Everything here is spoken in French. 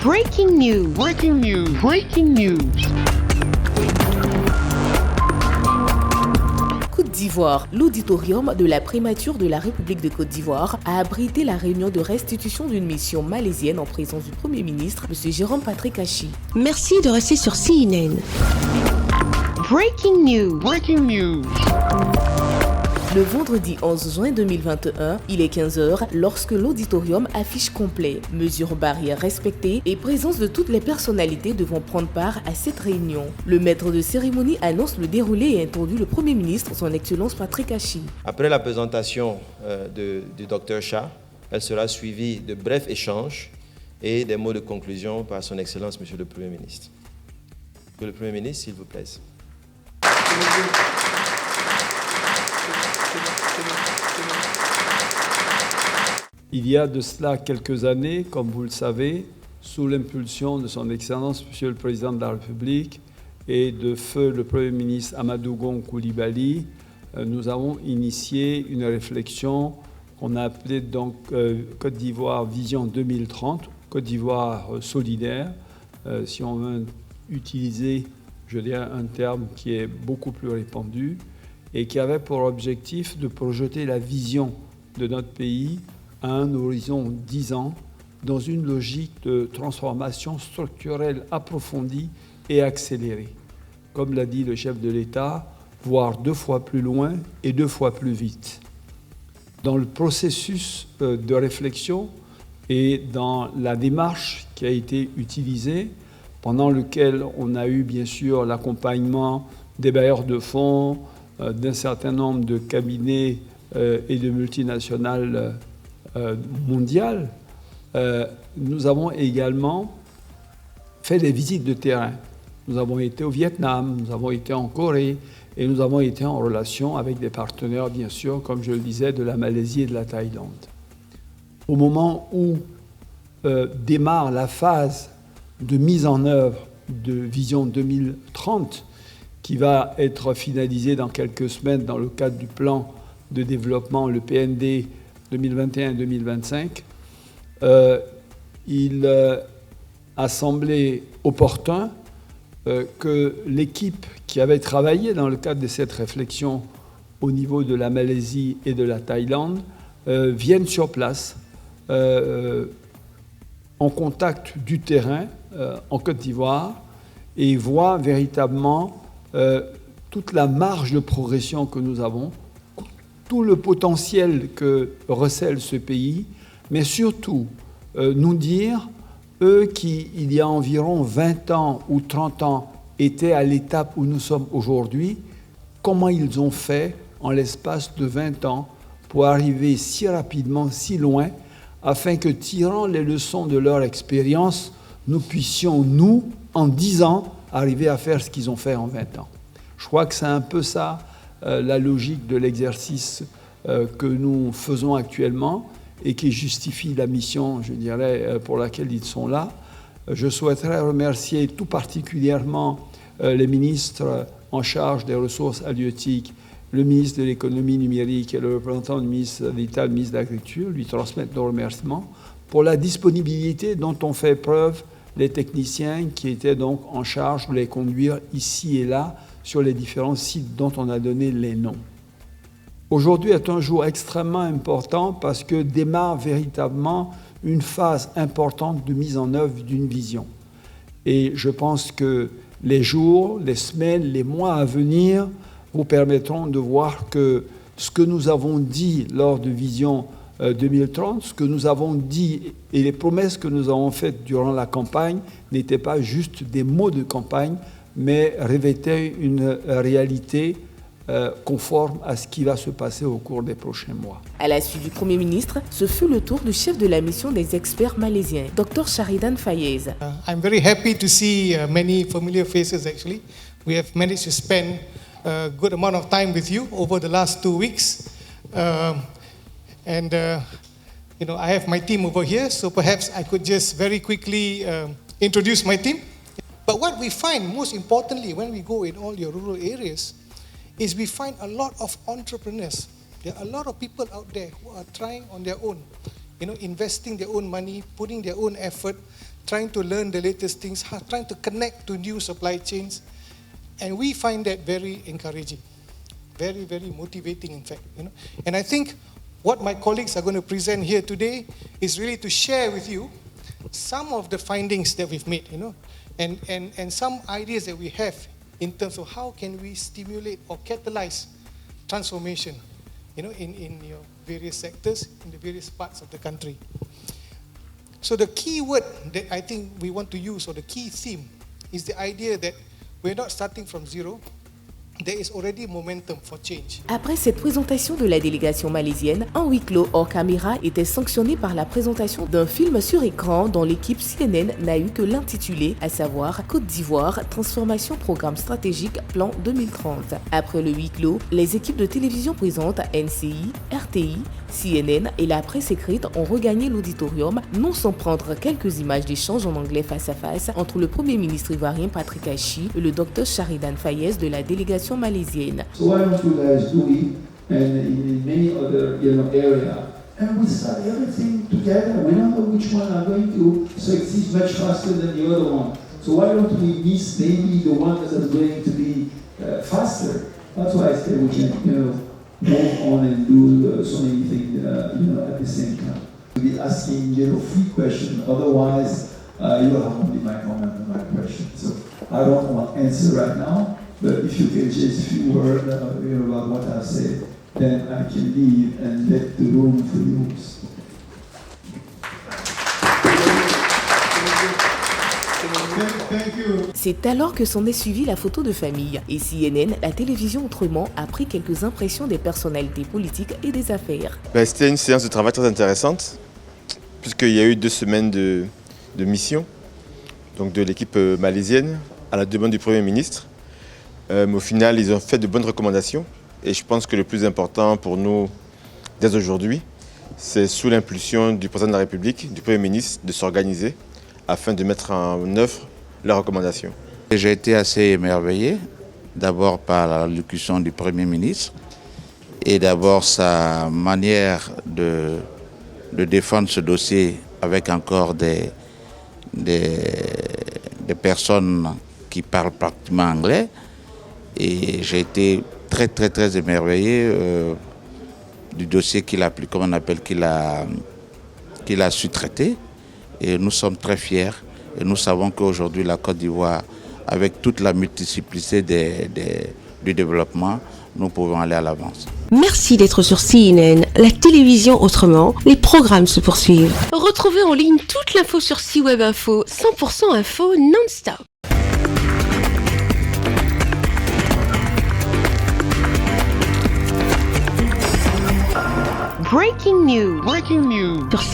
Breaking news. Breaking news. Breaking news. Côte d'Ivoire, l'auditorium de la primature de la République de Côte d'Ivoire a abrité la réunion de restitution d'une mission malaisienne en présence du Premier ministre, M. Jérôme Patrick Achi. Merci de rester sur CNN. Breaking news. Breaking news. Le vendredi 11 juin 2021, il est 15h lorsque l'auditorium affiche complet, mesures barrières respectées et présence de toutes les personnalités devant prendre part à cette réunion. Le maître de cérémonie annonce le déroulé et introduit le Premier ministre, son Excellence Patrick Achi. Après la présentation du Dr Cha, elle sera suivie de brefs échanges et des mots de conclusion par son Excellence Monsieur le Premier ministre. Que le Premier ministre, s'il vous plaît. Il y a de cela quelques années, comme vous le savez, sous l'impulsion de son Excellence Monsieur le Président de la République et de feu le Premier ministre Amadou Gon Coulibaly, nous avons initié une réflexion qu'on a appelée donc Côte d'Ivoire Vision 2030, Côte d'Ivoire solidaire, si on veut utiliser, je dirais, un terme qui est beaucoup plus répandu et qui avait pour objectif de projeter la vision de notre pays à un horizon 10 ans dans une logique de transformation structurelle approfondie et accélérée. Comme l'a dit le chef de l'État, voire 2 fois plus loin et 2 fois plus vite. Dans le processus de réflexion et dans la démarche qui a été utilisée, pendant lequel on a eu bien sûr l'accompagnement des bailleurs de fonds, d'un certain nombre de cabinets et de multinationales mondiales, nous avons également fait des visites de terrain. Nous avons été au Vietnam, nous avons été en Corée et nous avons été en relation avec des partenaires, bien sûr, comme je le disais, de la Malaisie et de la Thaïlande. Au moment où démarre la phase de mise en œuvre de Vision 2030, qui va être finalisée dans quelques semaines dans le cadre du plan de développement, le PND 2021-2025, il a semblé opportun que l'équipe qui avait travaillé dans le cadre de cette réflexion au niveau de la Malaisie et de la Thaïlande vienne sur place en contact du terrain en Côte d'Ivoire et voit véritablement toute la marge de progression que nous avons, tout le potentiel que recèle ce pays, mais surtout nous dire, eux qui, il y a environ 20 ans ou 30 ans, étaient à l'étape où nous sommes aujourd'hui, comment ils ont fait en l'espace de 20 ans pour arriver si rapidement, si loin, afin que, tirant les leçons de leur expérience, nous puissions, nous, en 10 ans, arriver à faire ce qu'ils ont fait en 20 ans. Je crois que c'est un peu ça, la logique de l'exercice que nous faisons actuellement et qui justifie la mission, je dirais, pour laquelle ils sont là. Je souhaiterais remercier tout particulièrement les ministres en charge des ressources halieutiques, le ministre de l'économie numérique et le représentant du ministre d'État, le ministre de l'Agriculture, lui transmettre nos remerciements pour la disponibilité dont ont fait preuve les techniciens qui étaient donc en charge de les conduire ici et là sur les différents sites dont on a donné les noms. Aujourd'hui est un jour extrêmement important parce que démarre véritablement une phase importante de mise en œuvre d'une vision. Et je pense que les jours, les semaines, les mois à venir vous permettront de voir que ce que nous avons dit lors de Vision 2030, ce que nous avons dit et les promesses que nous avons faites durant la campagne n'étaient pas juste des mots de campagne, mais revêtaient une réalité conforme à ce qui va se passer au cours des prochains mois. À la suite du Premier ministre, ce fut le tour du chef de la mission des experts malaisiens, Dr Sharidan Fayez. I'm very happy to see many familiar faces actually. We have managed to spend a good amount of time with you over the last 2 weeks. I have my team over here, so perhaps I could just very quickly introduce my team. But what we find most importantly when we go in all your rural areas is we find a lot of entrepreneurs. There are a lot of people out there who are trying on their own, investing their own money, putting their own effort trying to learn the latest things, trying to connect to new supply chains. And we find that very encouraging, very, very motivating, in fact. And I think what my colleagues are going to present here today is really to share with you some of the findings that we've made, and some ideas that we have in terms of how can we stimulate or catalyze transformation, in your various sectors, in the various parts of the country. So the key word that I think we want to use, or the key theme, is the idea that we're not starting from zero. There is already momentum for change. Après cette présentation de la délégation malaisienne, un huis clos hors caméra était sanctionné par la présentation d'un film sur écran dont l'équipe CNN n'a eu que l'intitulé, à savoir Côte d'Ivoire, transformation programme stratégique plan 2030. Après le huis clos, les équipes de télévision présentes NCI, RTI, CNN et la presse écrite ont regagné l'auditorium, non sans prendre quelques images d'échange en anglais face à face entre le Premier ministre ivoirien Patrick Achi et le Dr Sheridan Fayez de la délégation malaisienne. So why don't you guys do it, and in many other areas, and we start everything together. We don't know which one are going to succeed much faster than the other one. So why don't we miss maybe the one that is going to be faster? That's why I say we can, move on and do so many things, at the same time. We'll be asking, free questions. Otherwise, you have only my comment and my question. So I don't want to answer right now. But if you can just a few words, about what I said, then I can leave and let the room for yours. Thank you. C'est alors que s'en est suivie la photo de famille. Et CNN, la télévision autrement, a pris quelques impressions des personnalités politiques et des affaires. C'était une séance de travail très intéressante, puisqu'il y a eu 2 semaines de mission, donc de l'équipe malaisienne, à la demande du Premier ministre. Mais au final, ils ont fait de bonnes recommandations. Et je pense que le plus important pour nous, dès aujourd'hui, c'est sous l'impulsion du Président de la République, du Premier ministre, de s'organiser afin de mettre en œuvre leurs recommandations. J'ai été assez émerveillé, d'abord par l'allocution du Premier ministre et d'abord sa manière de défendre ce dossier avec encore des personnes qui parlent pratiquement anglais. Et j'ai été très, très, très émerveillé du dossier qu'il a su traiter. Et nous sommes très fiers. Et nous savons qu'aujourd'hui, la Côte d'Ivoire, avec toute la multiplicité du développement, nous pouvons aller à l'avance. Merci d'être sur CNN, la télévision autrement. Les programmes se poursuivent. Retrouvez en ligne toute l'info sur C-Web Info, 100% info non-stop. Breaking news. Breaking news. Sur